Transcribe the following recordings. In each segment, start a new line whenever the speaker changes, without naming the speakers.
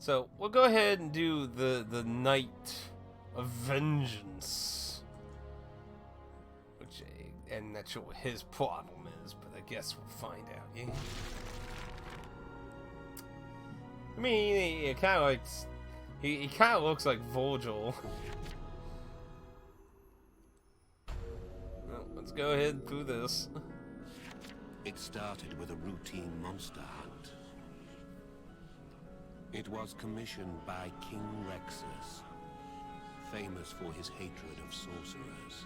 So we'll go ahead and do the Night of Vengeance, and that's what his problem is. But I guess we'll find out. Yeah. I mean, he kind of like he kind of looks like Virgil. Well, let's go ahead and do this.
It started with a routine monster hunt. It was commissioned by King Rexus, famous for his hatred of sorcerers.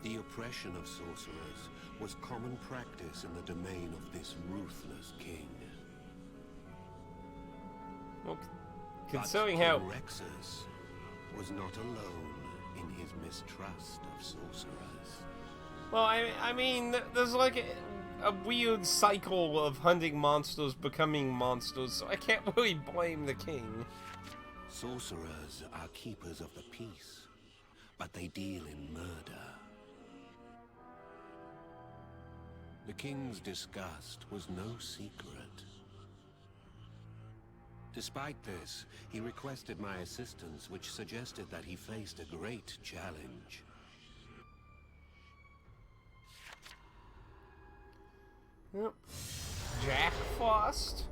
The oppression of sorcerers was common practice in the domain of this ruthless king.
Well, considering
but
how
King Rexus was not alone in his mistrust of sorcerers.
well, I mean, there's like a weird cycle of hunting monsters becoming monsters, so I can't really blame the king.
Sorcerers are keepers of the peace, but they deal in murder. The king's disgust was no secret. Despite this, he requested my assistance, which suggested that he faced a great challenge.
Yep. Jack Frost?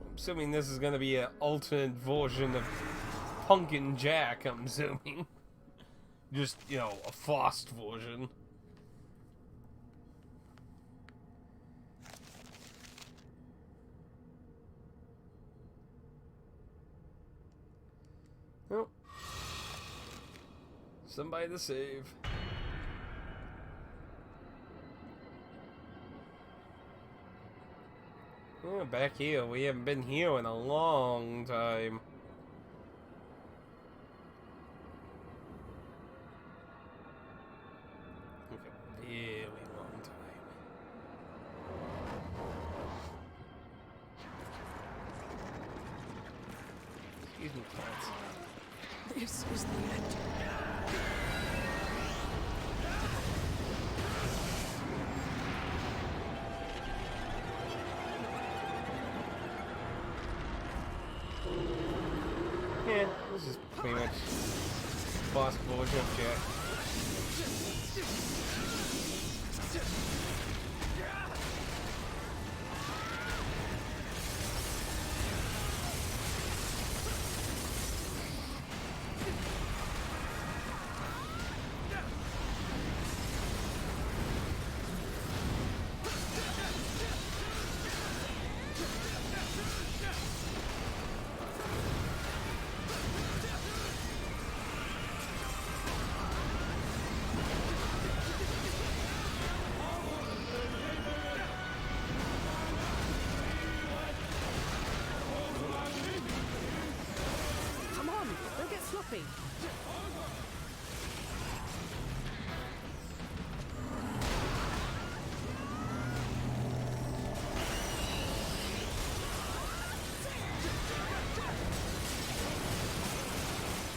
I'm assuming this is going to be an alternate version of Pumpkin Jack, I'm assuming. Just, you know, a Frost version. Oh. Somebody to save. Oh, back here. We haven't been here in a long time. Like a really long time. Excuse me, cats.
This is the end.
Yeah, this is pretty much boss version of Jack.
Sloppy.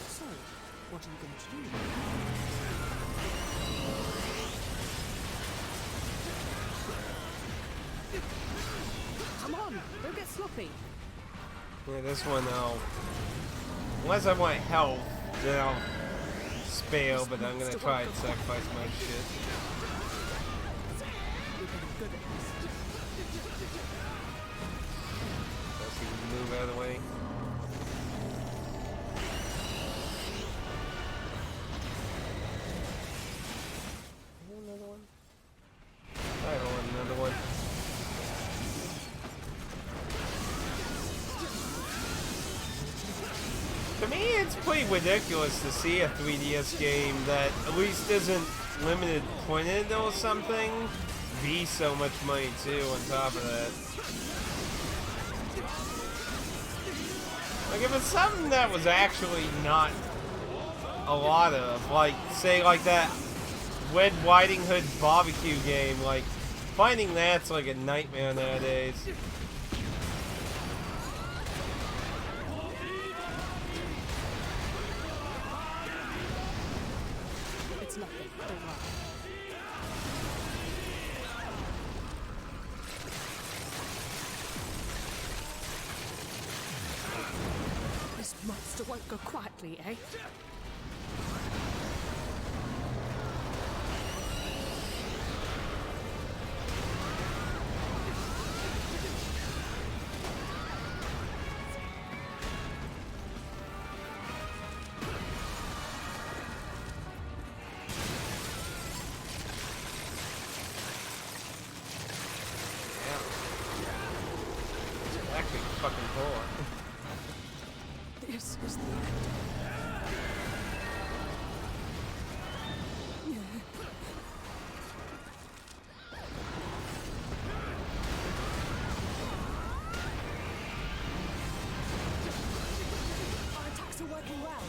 So, what are you going to do? Come on, don't get sloppy.
Yeah, this one unless I want health, then I'll spare, but I'm gonna try and sacrifice my shit. Let's see if we can move out of the way. Another one? I don't want another one. To me, it's pretty ridiculous to see a 3DS game that at least isn't limited printed or something be so much money too on top of that. Like if it's something that was actually not a lot of, like say like that Red Riding Hood barbecue game, like finding that's like a nightmare nowadays.
It's nothing, don't worry. It won't go quietly, eh?
That could fucking pull.
This is the end. Our attacks are working well.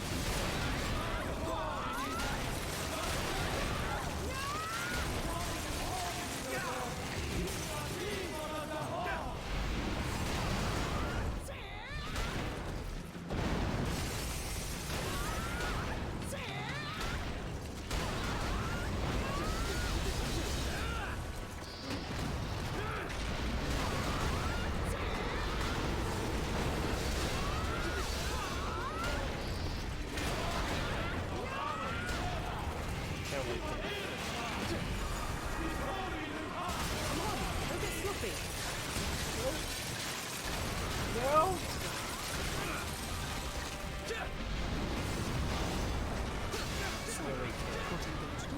Can't wait for
Come on, don't get sloppy.
No.
So, what are you going to do?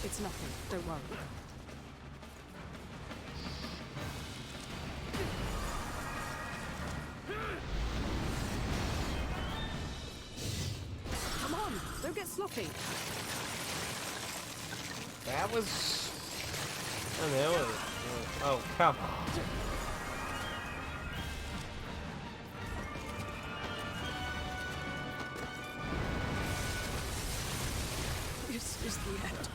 It's nothing, don't worry. Come on, don't get sloppy.
That was. Oh, that was. Oh, come on.
This is the end.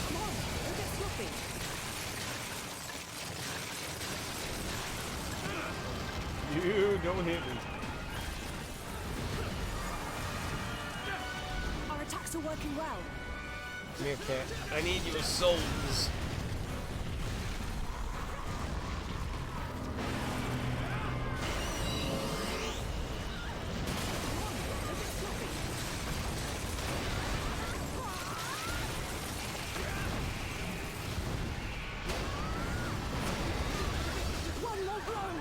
Come on, don't get sloppy.
You don't hit me.
Our attacks are working well.
Come here, cat. I need your souls.
Don't get sloppy. One more blow.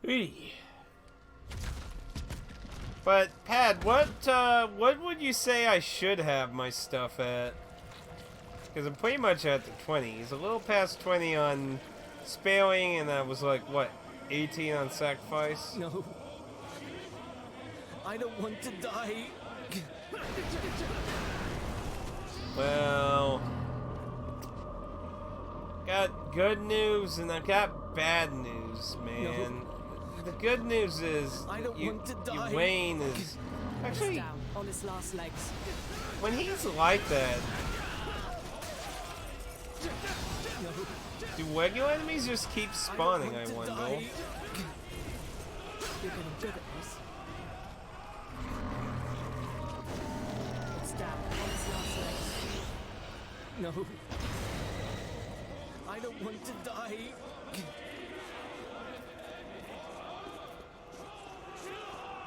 Eee. But Pad, what would you say I should have my stuff at? Because I'm pretty much at the 20s, a little past 20 on sparing, and I was like, what, 18 on sacrifice?
No. I don't want to die.
Well, got good news and I got bad news, man. The good news is
I don't want to die.
Wayne is
He's
actually
down on his last legs.
when he's like that, do regular enemies just keep spawning, I wonder?
You're getting good at this. It's down on its last legs. No. I don't want to die.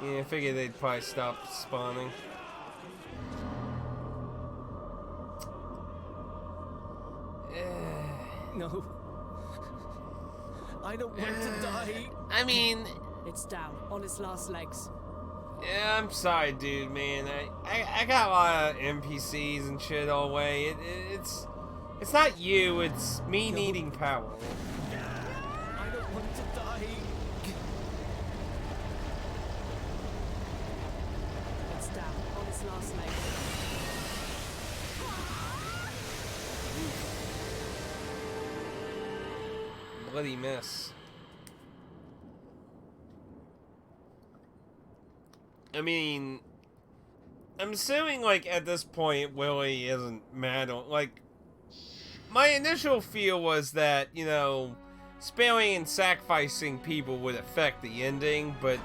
Yeah, I figured they'd probably stop spawning.
No. I don't want to die.
I mean,
It's down on its last legs.
yeah, I'm sorry, dude, man. I got a lot of NPCs and shit all the way. It's not you, it's me needing power.
I don't want to die. It's down on its last legs.
Bloody mess. I mean, I'm assuming, like, at this point, Willie isn't mad on, like, my initial feel was that, you know, sparing and sacrificing people would affect the ending, but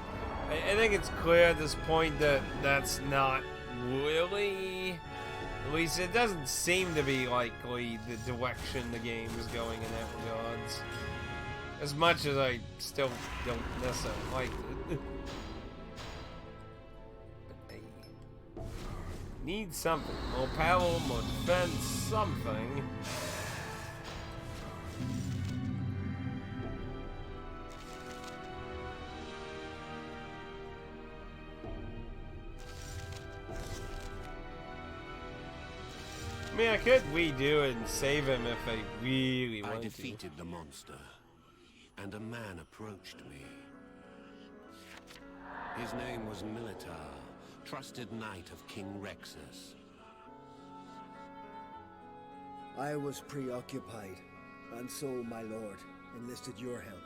I think it's clear at this point that that's not really, at least it doesn't seem to be likely the direction the game is going in that regards. As much as I still don't necessarily like it. Need something. More power, more defense, something. I mean, I could redo it and save him if I really wanted
I
to.
defeated the monster, and a man approached me. His name was Militar, trusted knight of King Rexus.
I was preoccupied, and so, my lord, enlisted your help.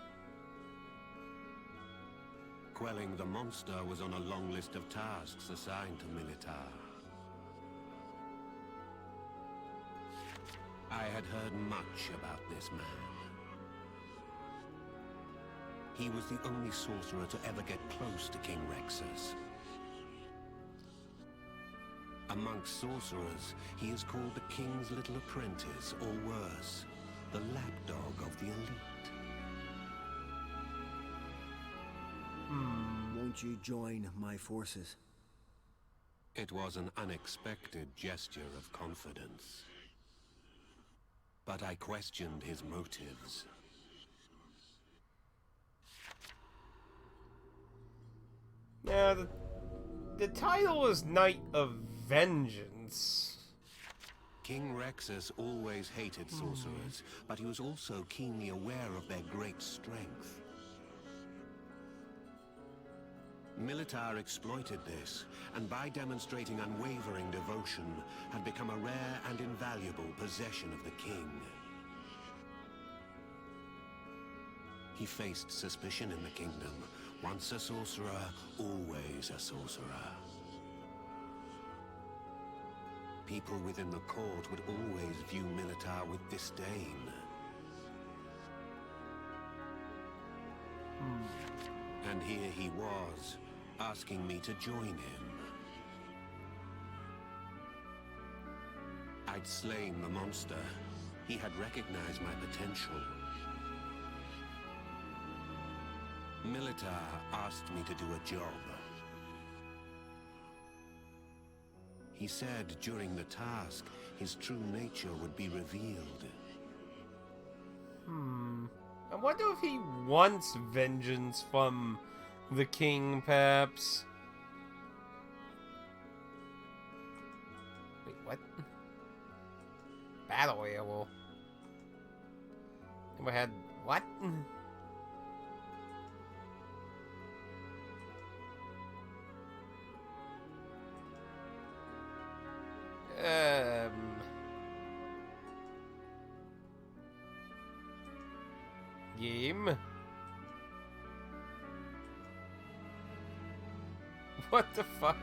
Quelling the monster was on a long list of tasks assigned to Militar. I had heard much about this man. He was the only sorcerer to ever get close to King Rexus. Amongst sorcerers, he is called the King's little apprentice, or worse, the lapdog of the elite.
Won't you join my forces?
It was an unexpected gesture of confidence. But I questioned his motives.
Now, the title is Knight of Vengeance.
King Rexus always hated sorcerers, but he was also keenly aware of their great strength. Militar exploited this, and by demonstrating unwavering devotion, had become a rare and invaluable possession of the king. He faced suspicion in the kingdom. Once a sorcerer, always a sorcerer. People within the court would always view Militar with disdain. And here he was, asking me to join him. I'd slain the monster. He had recognized my potential. Militar asked me to do a job. He said during the task, his true nature would be revealed.
I wonder if he wants vengeance from the king, perhaps. Wait, what? Battle arrow. Never had what? Game. What the fuck?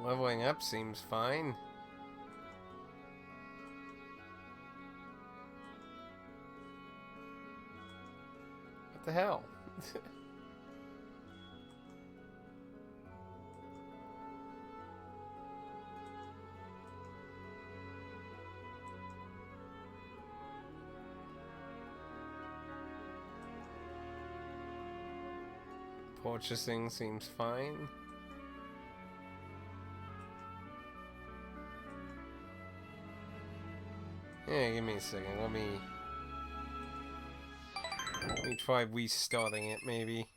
leveling up seems fine. What the hell? Purchasing seems fine. Yeah, give me a second. Let me try restarting it, maybe.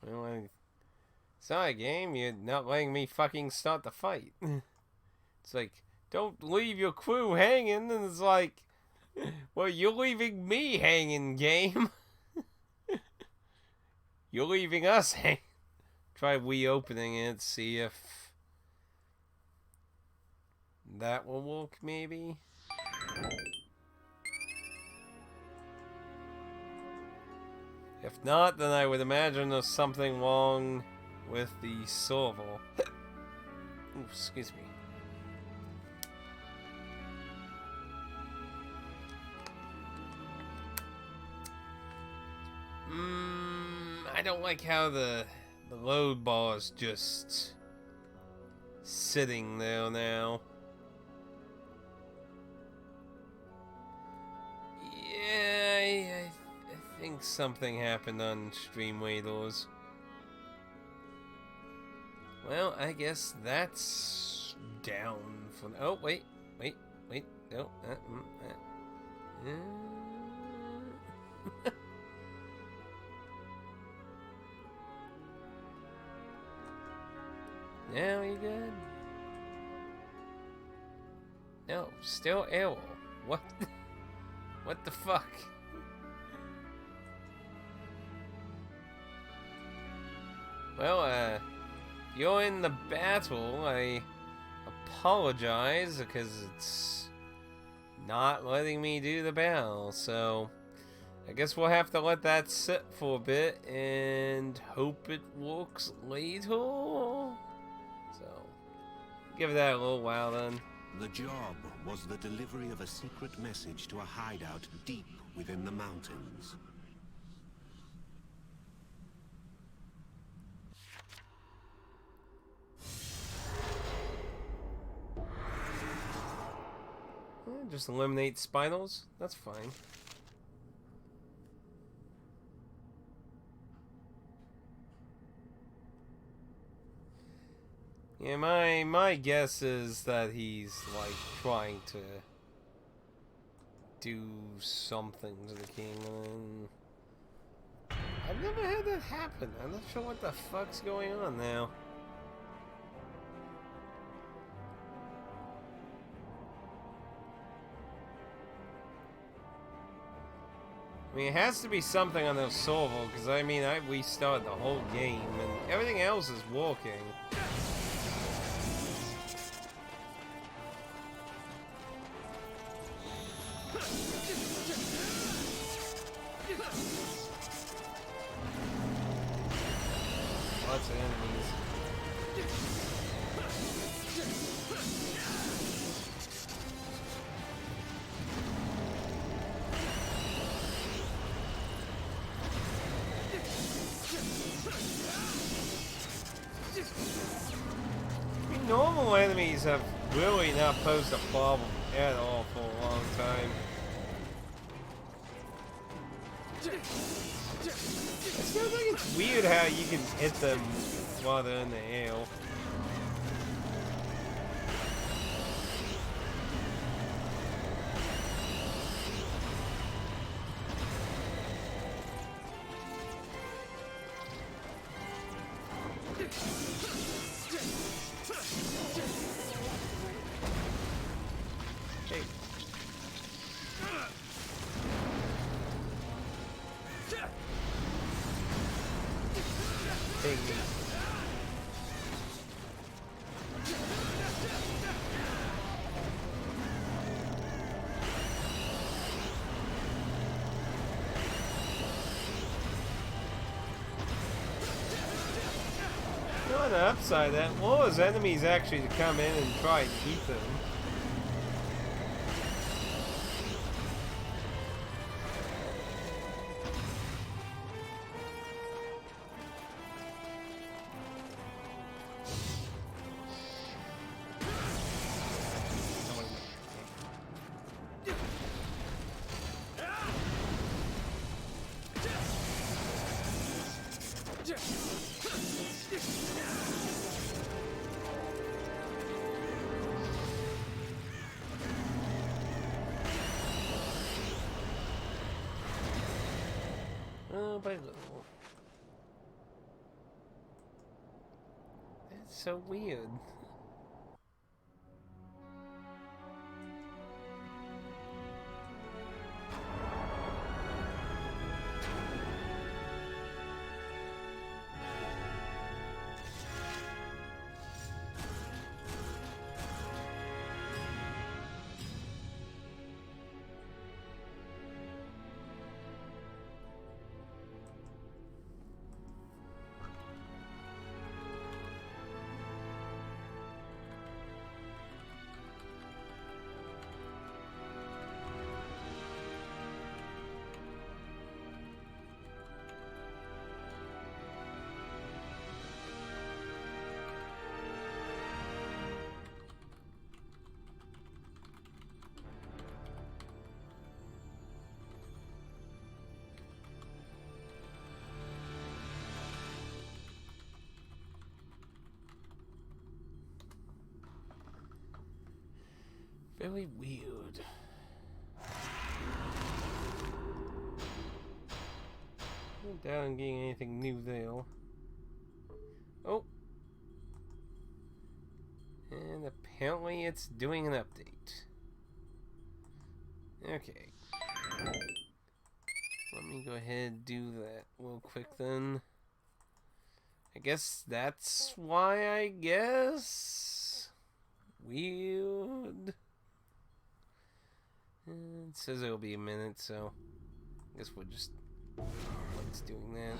Well, it's not a game. You're not letting me fucking start the fight. It's like, don't leave your crew hanging, and it's like, well, you're leaving me hanging, game. You're leaving us hanging. Try reopening it, see if that will work, maybe. If not, then I would imagine there's something wrong with the server. Ooh, excuse me. I don't like how the load bar is just sitting there now. Yeah, I think something happened on Stream Waiters. Well, I guess that's down for... Oh, wait. No, Now you good? No, still error. What? What the fuck? Well, if you're in the battle, I apologize because it's not letting me do the battle, so I guess we'll have to let that sit for a bit and hope it works later. So, give that a little while then.
The job was the delivery of a secret message to a hideout deep within the mountains.
Just eliminate spinals? That's fine. Yeah, my guess is that he's like trying to do something to the king, and I've never had that happen. I'm not sure what the fuck's going on now. I mean, it has to be something on the server, because I mean, I restarted the whole game, and everything else is working. Lots of enemies. I mean, normal enemies have really not posed a problem at all for a long time. It feels like it's weird how you can hit them while they're in the air. Hey. Take me. the upside, that lures enemies actually to come in and try and eat them. By little. That's so weird. Very weird. I doubt I'm getting anything new there. Oh. And apparently it's doing an update. Okay. Let me go ahead and do that real quick then. I guess that's why, I guess. Weird. It says it'll be a minute, so I guess we'll just it's doing that.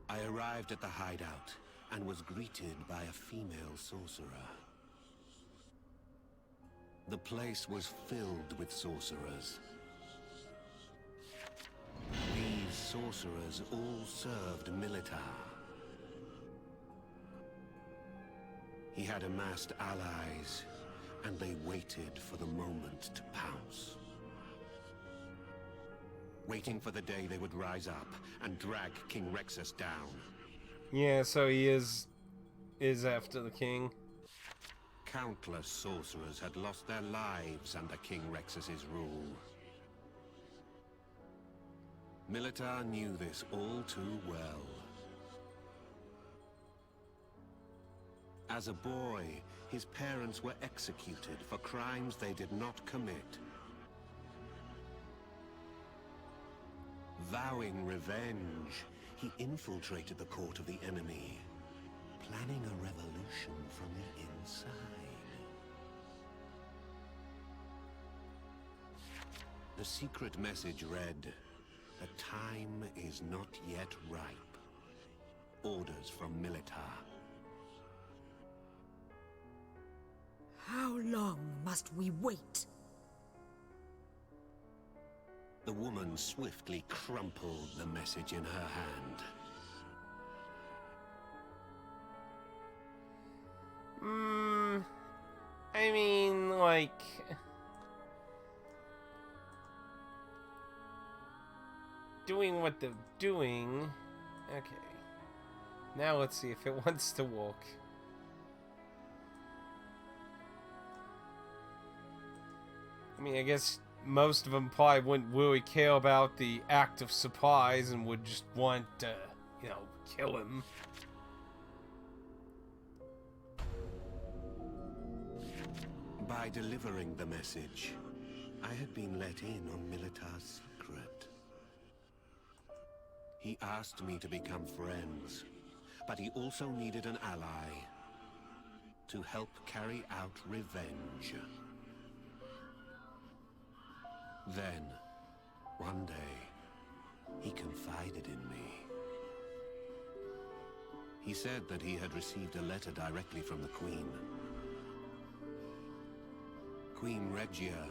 I arrived at the hideout and was greeted by a female sorcerer. The place was filled with sorcerers. These sorcerers all served Militar. He had amassed allies, and they waited for the moment to pounce. Waiting for the day they would rise up and drag King Rexus down.
Yeah, so he is after the king.
Countless sorcerers had lost their lives under King Rexus's rule. Militar knew this all too well. As a boy, his parents were executed for crimes they did not commit. Vowing revenge, he infiltrated the court of the enemy, planning a revolution from the inside. The secret message read, "The time is not yet ripe." Orders from Militar.
How long must we wait?
The woman swiftly crumpled the message in her hand.
I mean, like... doing what they're doing... Okay. Now let's see if it wants to work. I mean, I guess most of them probably wouldn't really care about the act of surprise and would just want to, you know, kill him.
By delivering the message, I had been let in on Militar's secret. He asked me to become friends, but he also needed an ally to help carry out revenge. Then, one day, he confided in me. He said that he had received a letter directly from the Queen. Queen Regia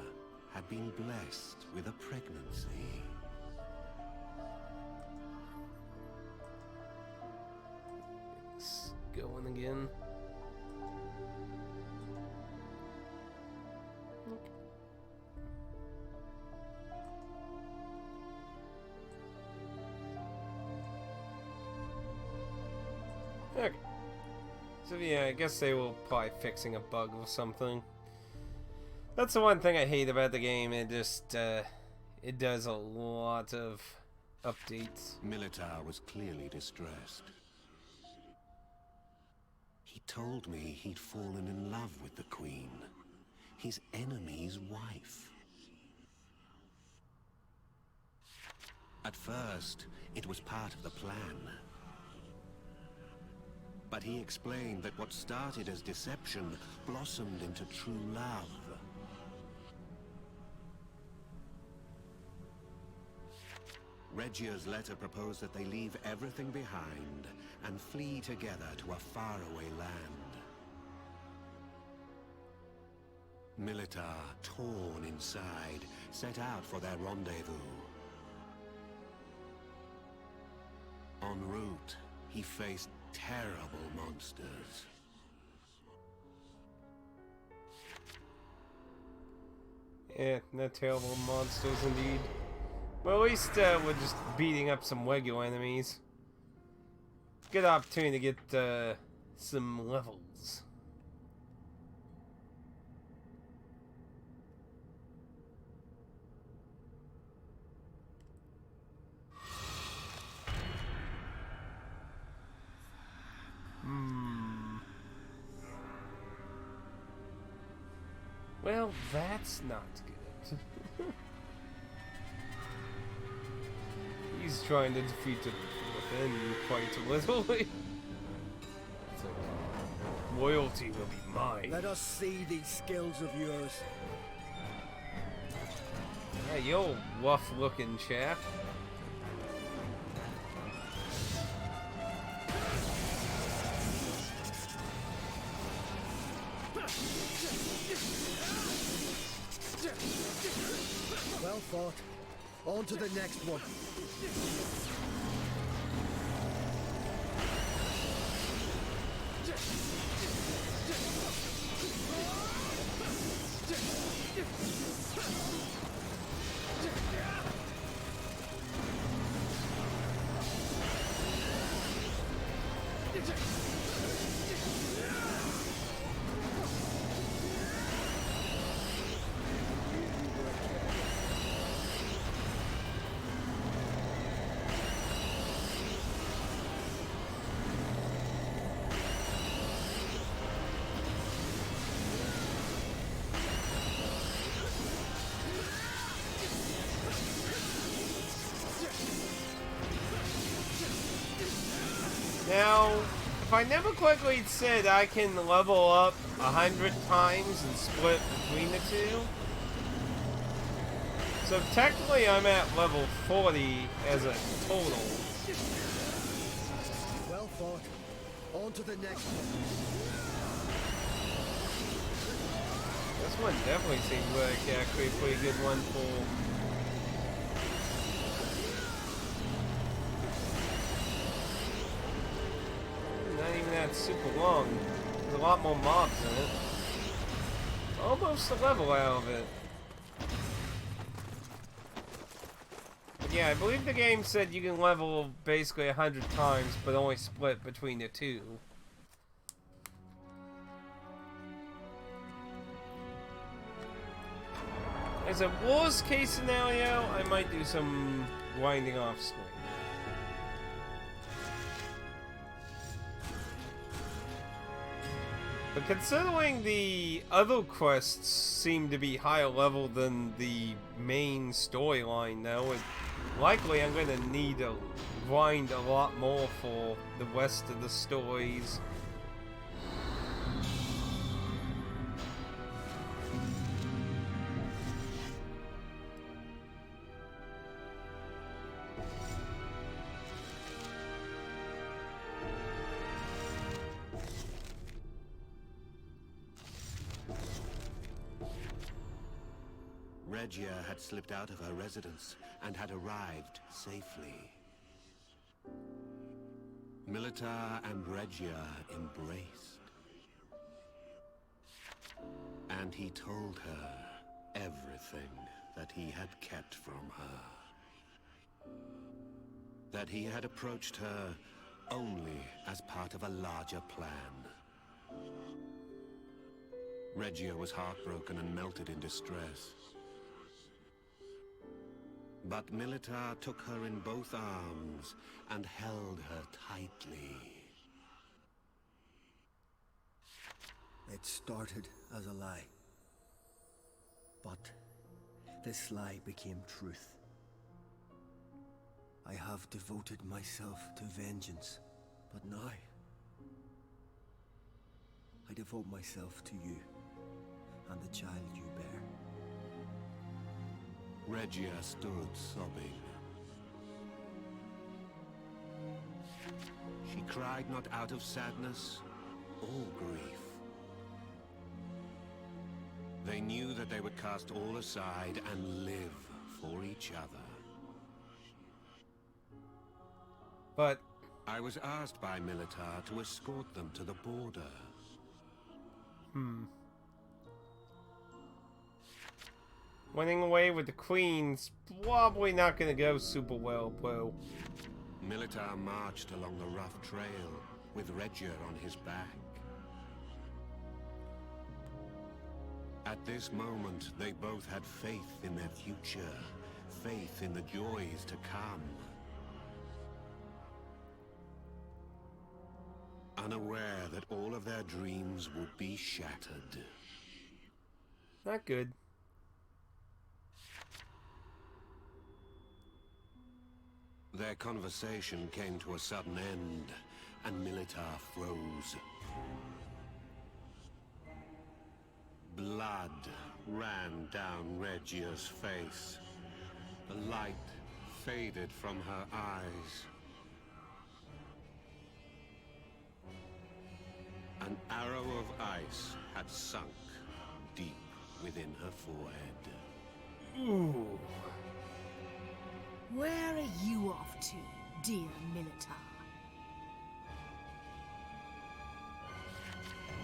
had been blessed with a pregnancy.
It's going again. Okay. So yeah, I guess they will probably fixing a bug or something. That's the one thing I hate about the game. It just, it does a lot of updates.
Militar was clearly distressed. He told me he'd fallen in love with the Queen, his enemy's wife. At first, it was part of the plan. But he explained that what started as deception blossomed into true love. Regia's letter proposed that they leave everything behind and flee together to a faraway land. Militar, torn inside, set out for their rendezvous. En route, he faced terrible monsters.
Yeah, no terrible monsters indeed. Well, at least we're just beating up some regular enemies. Good opportunity to get some levels. Well, that's not good. He's trying to defeat it within quite literally. It's like, loyalty will be mine.
Let us see these skills of yours.
Yeah, you old rough-looking chap.
Well fought. On to the next one.
Now, if I never quickly said I can level up 100 times and split between the two. So technically I'm at level 40 as a total.
Well fought. On to the next one.
This one definitely seems like actually a pretty good one for... Not even that super long. There's a lot more mobs in it. Almost a level out of it. But yeah, I believe the game said you can level basically 100 times, but only split between the two. As a worst case scenario, I might do some winding off screen. But considering the other quests seem to be higher level than the main storyline now, and likely I'm going to need to grind a lot more for the rest of the stories.
Regia had slipped out of her residence and had arrived safely. Militar and Regia embraced. And he told her everything that he had kept from her. That he had approached her only as part of a larger plan. Regia was heartbroken and melted in distress. But Militar took her in both arms and held her tightly.
It started as a lie. But this lie became truth. I have devoted myself to vengeance, but now I devote myself to you and the child you bear.
Regia stood sobbing. She cried not out of sadness or grief. They knew that they would cast all aside and live for each other.
But
I was asked by Militar to escort them to the border.
running away with the Queen's probably not gonna go super well, bro.
Militar marched along the rough trail with Regia on his back. At this moment, they both had faith in their future, faith in the joys to come. Unaware that all of their dreams would be shattered.
Not good.
Their conversation came to a sudden end, and Militar froze. Blood ran down Regia's face. The light faded from her eyes. An arrow of ice had sunk deep within her forehead.
Ooh.
Where are you off to, dear Militar?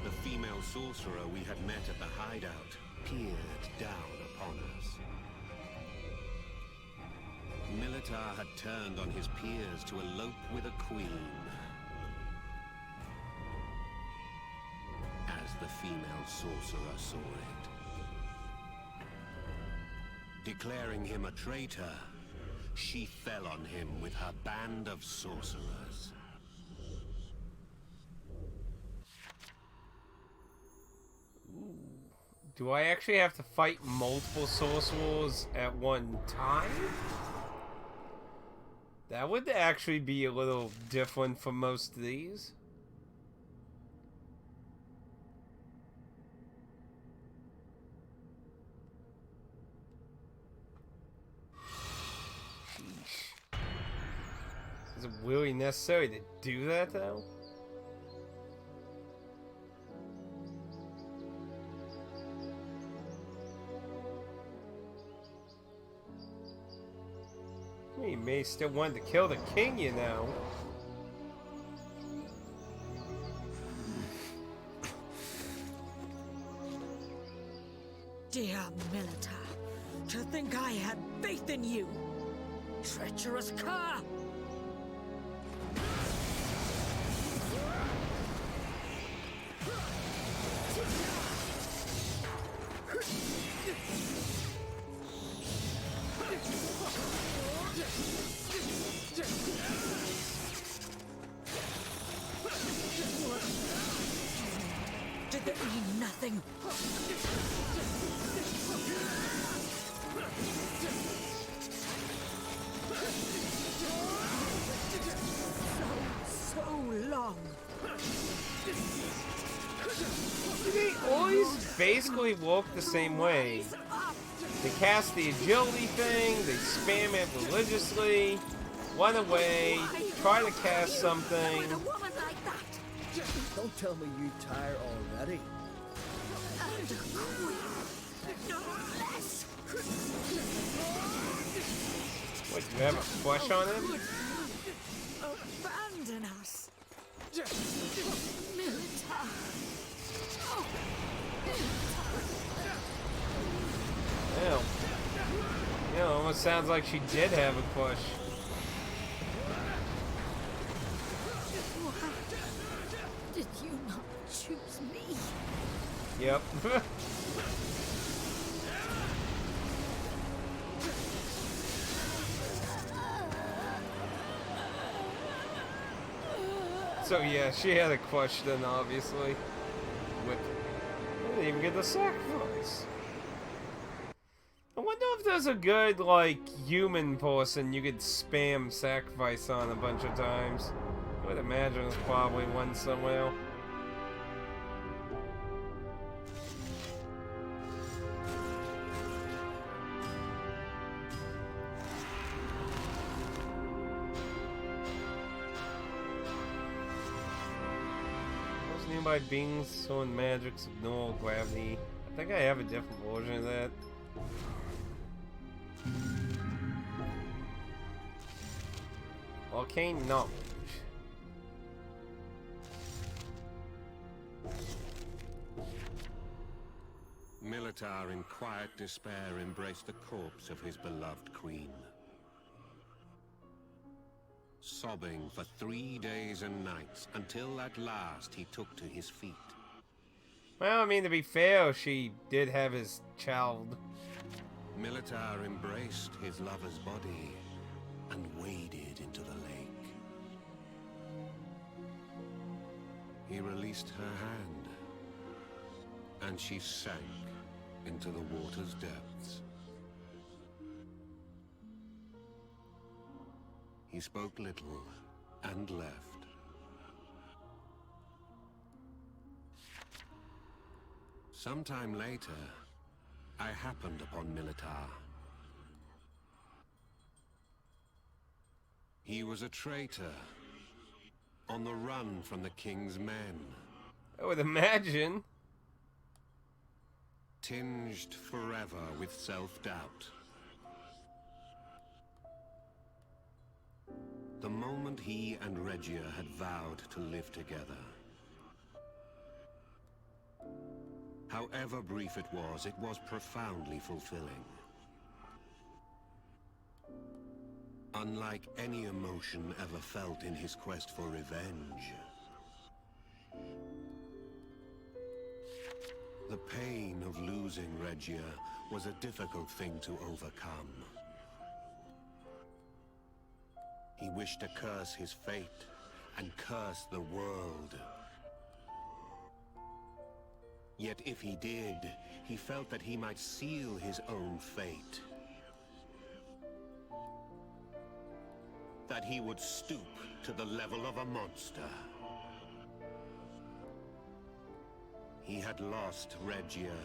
The female sorcerer we had met at the hideout peered down upon us. Militar had turned on his peers to elope with a queen. As the female sorcerer saw it. Declaring him a traitor, she fell on him with her band of sorcerers.
Do I actually have to fight multiple sorcerers at one time? That would actually be a little different from most of these. Sheesh. Is it really necessary to do that, though? You may still want to kill the king, you know.
Dear Militar, to think I had faith in you! Treacherous cur! Did they So long.
They always basically work the same way.
Rise up.
They cast the agility thing, they spam it religiously, run away, try to cast something.
With a woman like that.
Don't tell me you tire already.
And a queen. No less.
What, you have a flush on him?
Could you abandon us? Militar. Oh,
Hell. You know, almost sounds like she did have a push.
why did you not choose me?
Yep. So yeah, she had a question, obviously. With, I didn't even get the sacrifice. I wonder if there's a good, like, human person you could spam sacrifice on a bunch of times. I would imagine there's probably one somewhere. Most nearby beings sowing magics ignore gravity. I think I have a different version of that. Arcane knowledge.
Militar, in quiet despair, embraced the corpse of his beloved queen. Sobbing for 3 days and nights, until at last he took to his feet.
Well, I mean, to be fair, she did have his child.
Militar embraced his lover's body and waded into the lake. He released her hand, and she sank into the water's depths. He spoke little and left. Sometime later, I happened upon Militar. He was a traitor, on the run from the king's men,
I would imagine.
tinged forever with self-doubt. The moment he and Regia had vowed to live together. However brief it was profoundly fulfilling. Unlike any emotion ever felt in his quest for revenge. The pain of losing Regia was a difficult thing to overcome. He wished to curse his fate and curse the world. Yet if he did, he felt that he might seal his own fate. That he would stoop to the level of a monster. He had lost Regia,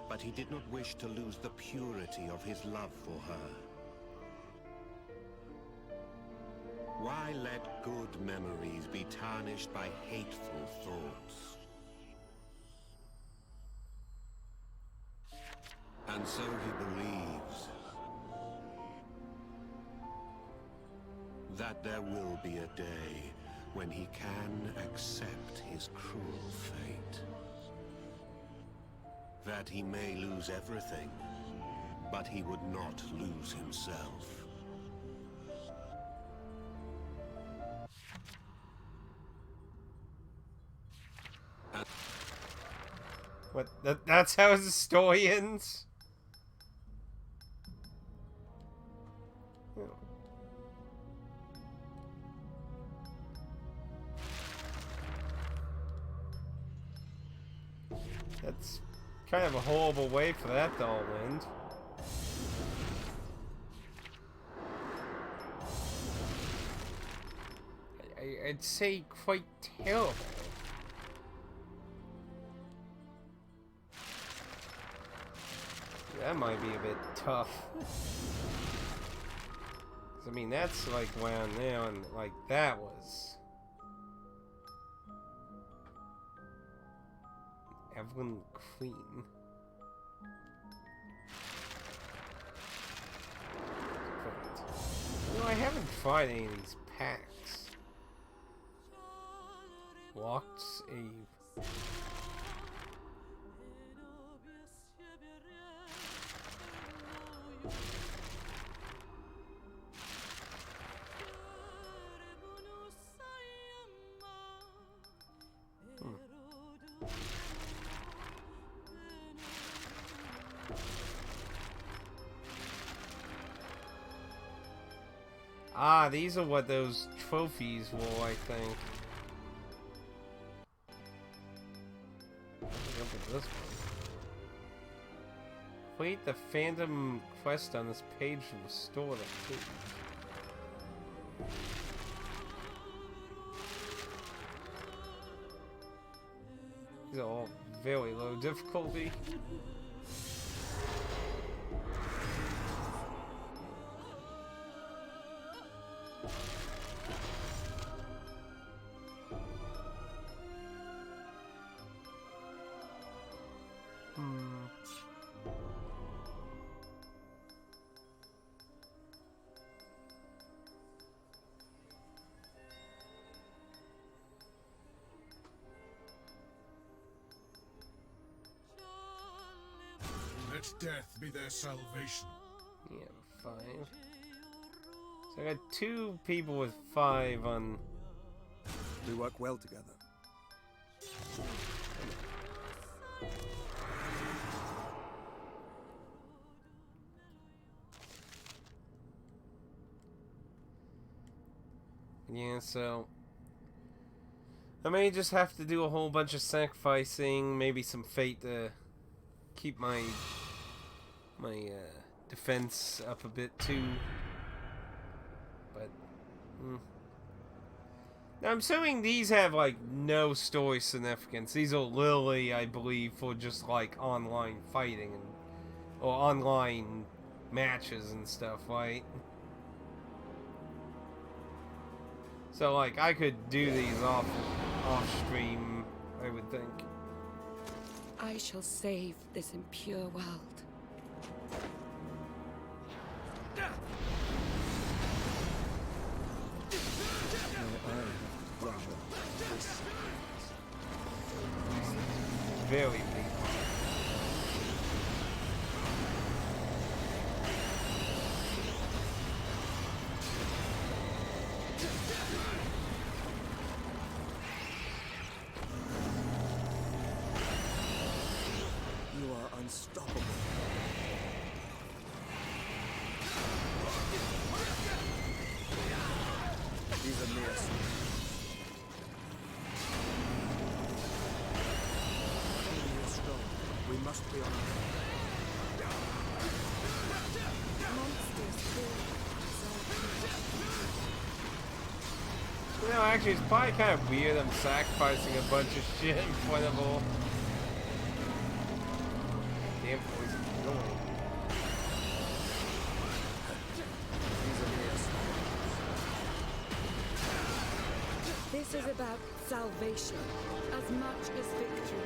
but he did not wish to lose the purity of his love for her. Why let good memories be tarnished by hateful thoughts? And so he believes that there will be a day when he can accept his cruel fate. That he may lose everything, but he would not lose himself.
What? That's how the story ends? That's kind of a horrible way for that to all end. I'd say quite terrible. That might be a bit tough. 'Cause, I mean, that's like around there, and like that was Evelyn Queen. You know, I haven't tried any of these packs. Locked Eve. Ah, these are what those trophies were, I think. Look at this one. Complete the Phantom quest on this page to restore the page. These are all very low difficulty.
Let death be their salvation.
Yeah, 5. So I got 2 people with 5 on.
We work well together.
Yeah, so I may just have to do a whole bunch of sacrificing, maybe some fate to keep my defense up a bit too. But now I'm assuming these have like no story significance. These are literally, I believe, for just like online fighting and or online matches and stuff, right? So like I could do these off stream, I would think.
I shall save this impure world.
Very big.
You are unstoppable. These are mere strong. We must be on
You know, actually, it's probably kind of weird I'm sacrificing a bunch of shit in front of all. Damn poison.
This is about salvation as much as victory.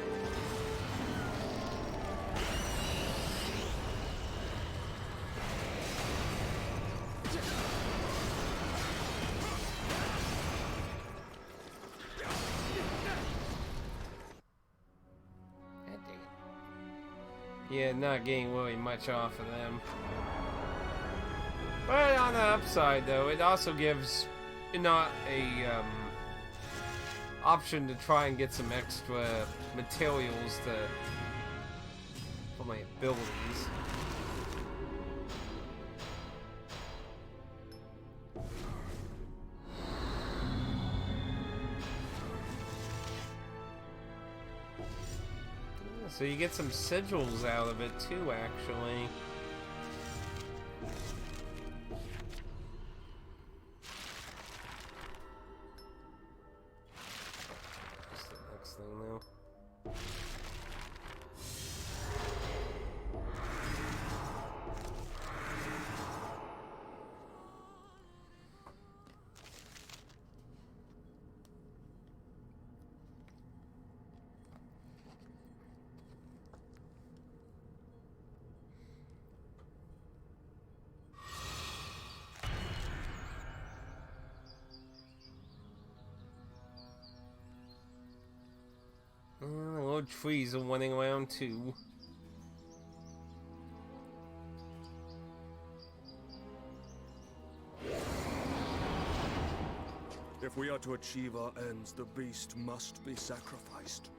Yeah, not getting really much off of them. But on the upside, though, it also gives not a option to try and get some extra materials for my abilities. So you get some sigils out of it too, actually. What's the next thing now? Lord trees are running around too.
If we are to achieve our ends, the beast must be sacrificed.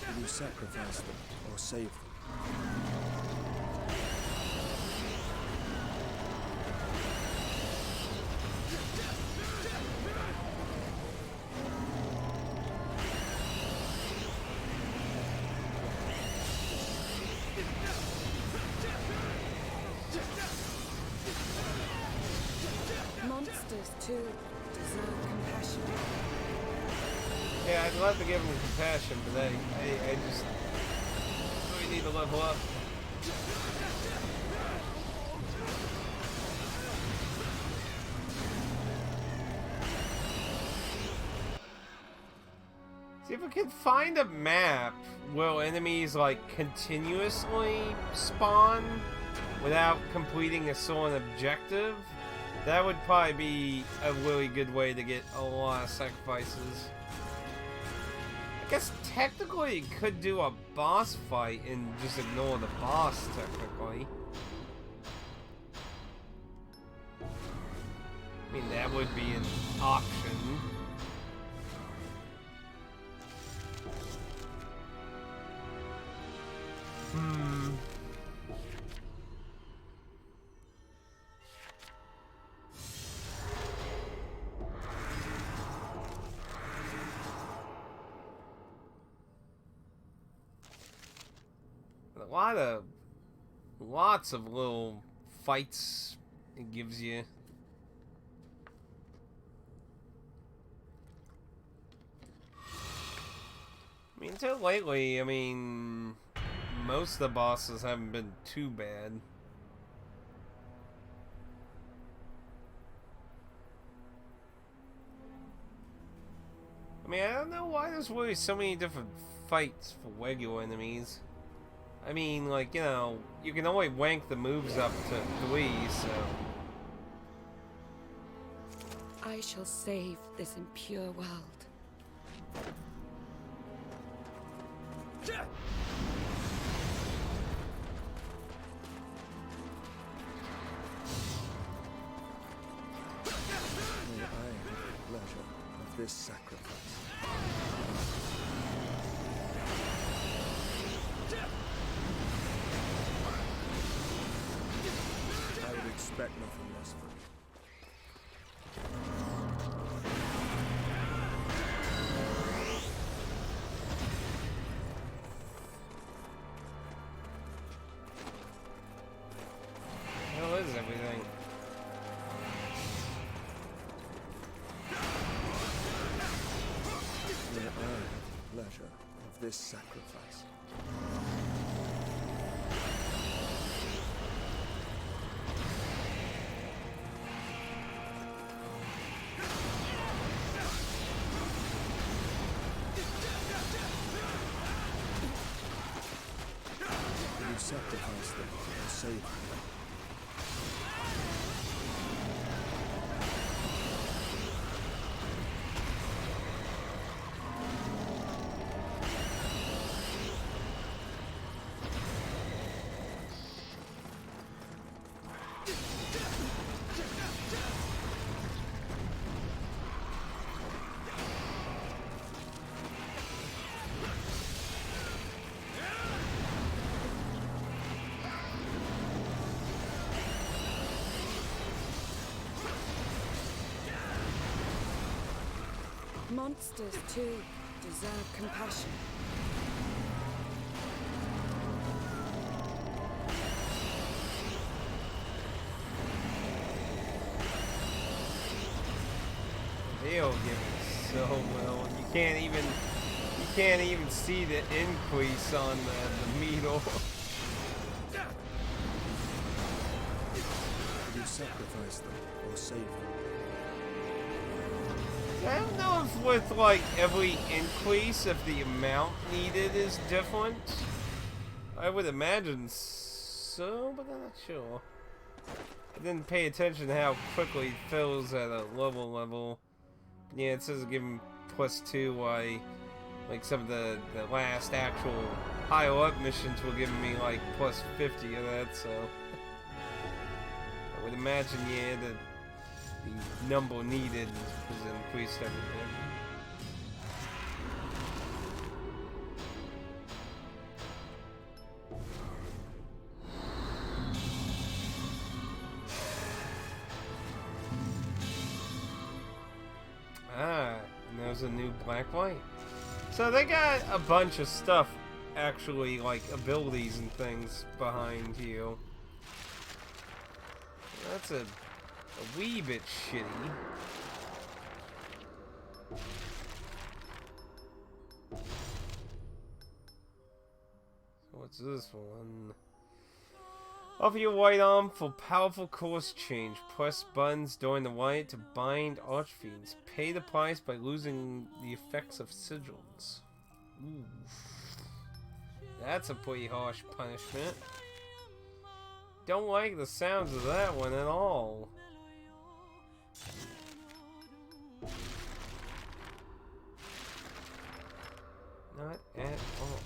Will you sacrifice them or save them?
Monsters, too, deserve compassion.
Yeah, I'd love to give him compassion, but I just really need to level up. See if we can find a map where enemies like continuously spawn without completing a certain objective. That would probably be a really good way to get a lot of sacrifices. I guess technically you could do a boss fight and just ignore the boss, technically. I mean, that would be an option. Lots of little fights it gives you. I mean, until lately, I mean, most of the bosses haven't been too bad. I mean, I don't know why there's really so many different fights for regular enemies. I mean, like, you know, you can only wank the moves up to 3, so...
I shall save this impure world.
May I have the pleasure of this sacrifice? I would expect nothing less from you.
Hell is everything?
May I have the pleasure of this sacrifice? Will you sacrifice them or save them?
Monsters, too, deserve compassion.
They'll give it so well. You can't even see the increase on the meter.
Did you sacrifice them or save them?
I don't know if with like every increase, if the amount needed is different. I would imagine so, but I'm not sure. I didn't pay attention to how quickly it fills at a level. Yeah, it says give him +2. Why, like some of the last actual higher up missions were giving me like +50 of that. So I would imagine, yeah, that the number needed is increased everything. Ah, and there's a new black light. So they got a bunch of stuff, actually, like abilities and things behind you. That's a wee bit shitty. So what's this one? Offer your white arm for powerful course change. Press buttons during the white to bind archfiends. Pay the price by losing the effects of sigils. Ooh. That's a pretty harsh punishment. Don't like the sounds of that one at all. Not at all.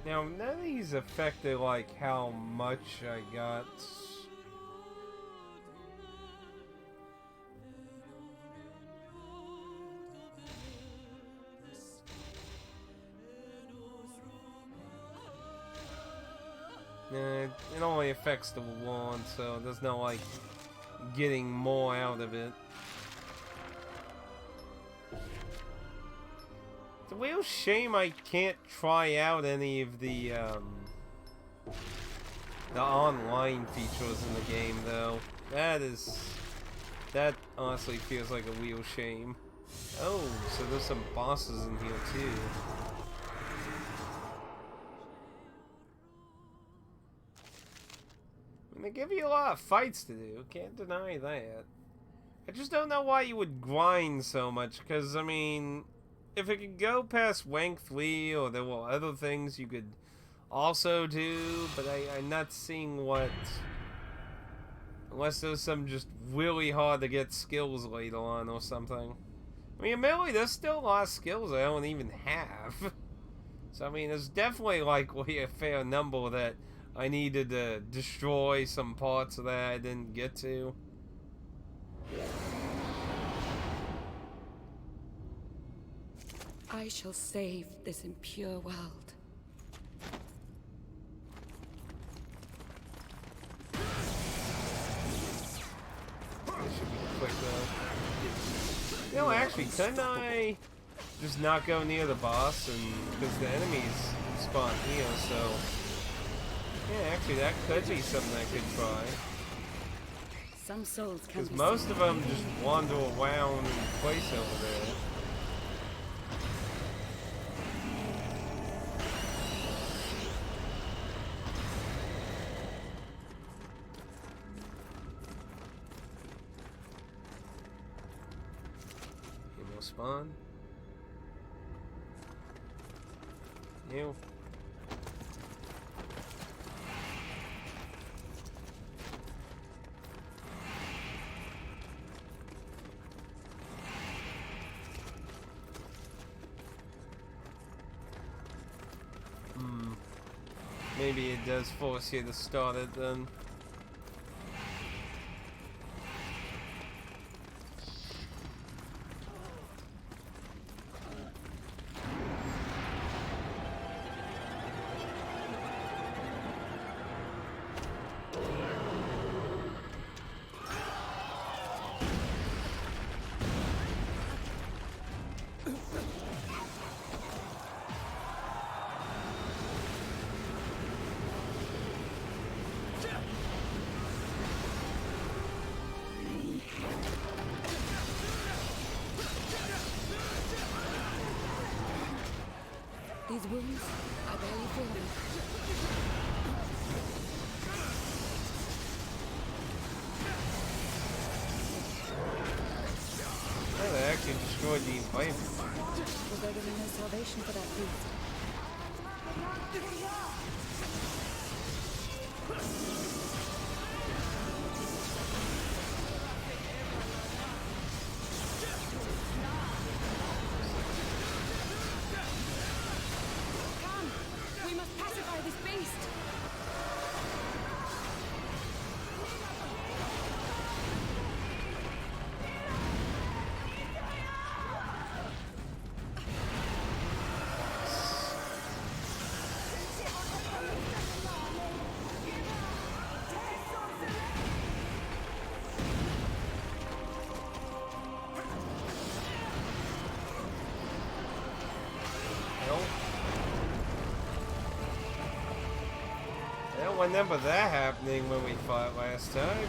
Now, none of these affected, like, how much I got. Nah, it only affects the one, so there's no, like, getting more out of it. It's a real shame I can't try out any of the online features in the game, though. That honestly feels like a real shame. Oh, so there's some bosses in here, too. I mean, they give you a lot of fights to do, can't deny that. I just don't know why you would grind so much, because, I mean, if it could go past Rank 3, or there were other things you could also do, but I'm not seeing what... Unless there's some just really hard to get skills later on or something. I mean, admittedly, there's still a lot of skills I don't even have. So, I mean, there's definitely likely a fair number that I needed to destroy some parts of that I didn't get to.
I shall save this impure world.
This should be quick though. You know, actually, couldn't I just not go near the boss, and because the enemies spawn here, so yeah, actually that could be something I could try.
Some souls can
Because most of them just wander around in place over there. Spawn. New. Maybe it does force you to start it then.
These wounds, I barely feel them.
Oh, they actually destroyed the environment.
Was there really no salvation for that beast? Come! We must pacify this beast!
I don't remember that happening when we fought last time.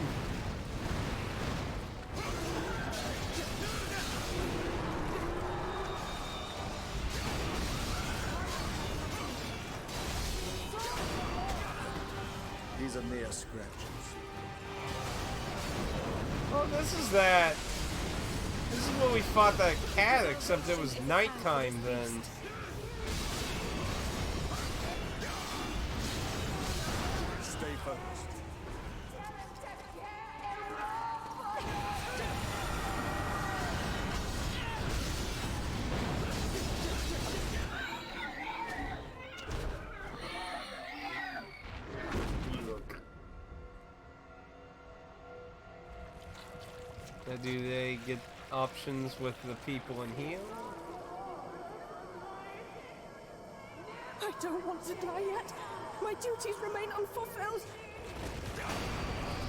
These are mere scratches.
Oh, this is that. This is when we fought that cat, except it was nighttime then.
Stay focused.
Now, do they get options with the people in here?
I don't want to die yet. My duties remain unfulfilled.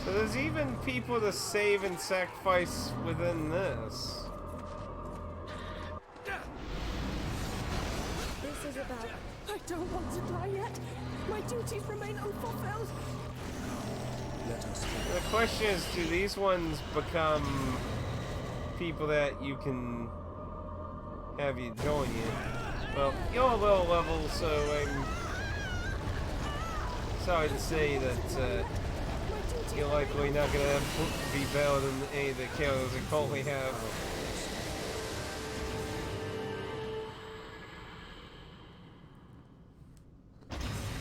So there's even people to save and sacrifice within this.
This is about... I don't want to die yet. My duties remain unfulfilled.
Let us
The question is, do these ones become people that you can have you join you? Well, you're a low level, so I'm sorry to say that you're likely not going to be better than any of the characters we currently have.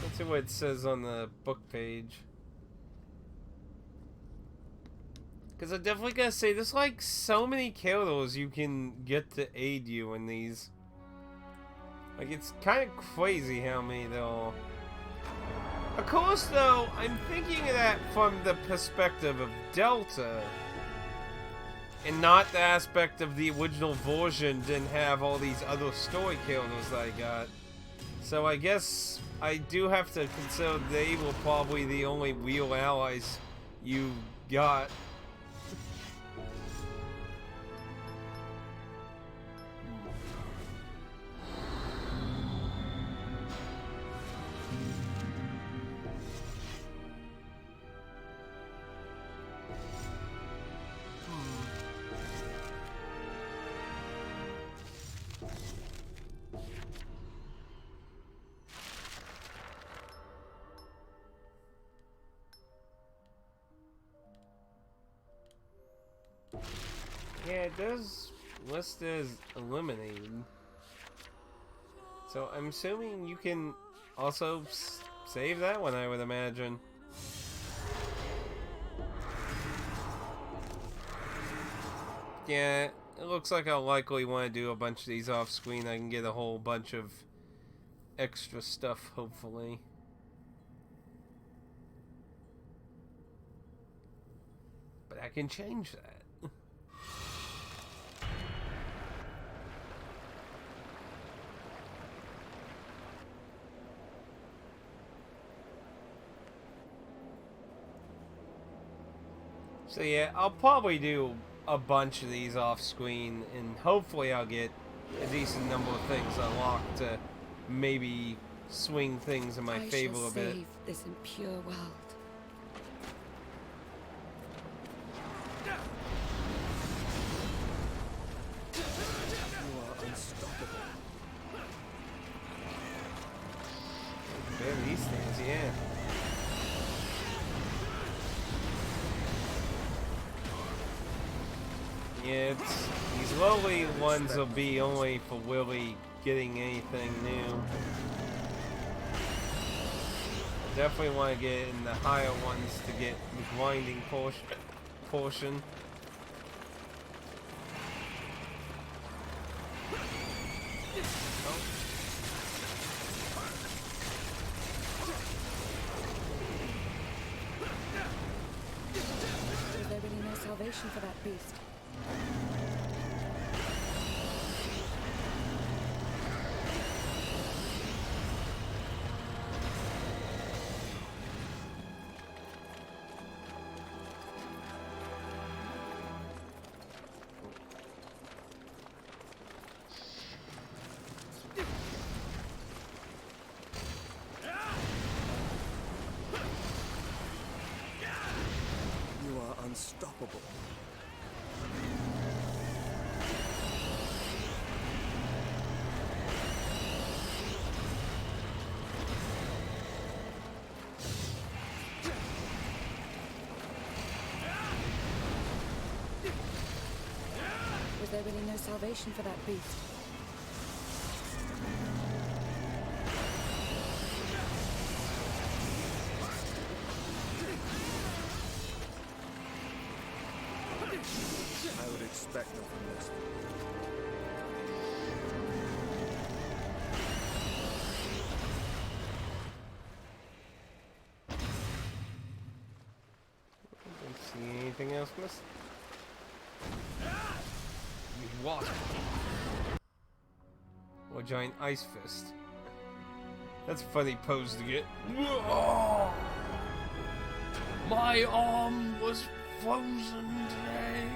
Let's see what it says on the book page. Because I'm definitely gonna say there's like so many characters you can get to aid you in these. Like, it's kind of crazy how many there are. Of course, though, I'm thinking of that from the perspective of Delta, and not the aspect of the original version didn't have all these other story characters that I got. So I guess I do have to consider they were probably the only real allies you got. Yeah, it does list as eliminated. So I'm assuming you can also save that one, I would imagine. Yeah, it looks like I'll likely want to do a bunch of these off screen. I can get a whole bunch of extra stuff, hopefully. But I can change that. So yeah, I'll probably do a bunch of these off screen, and hopefully I'll get a decent number of things unlocked to maybe swing things in my favor a bit.
I shall save this impure world.
You are unstoppable.
Yeah, these lowly ones will be only for Willy getting anything new. Definitely want to get in the higher ones to get the grinding portion.
Is there really no salvation for that beast?
You are unstoppable.
Was there really no salvation for that beast?
I would expect nothing less.
Don't see anything else, miss? What? Or giant ice fist. That's a funny pose to get. My arm was frozen today.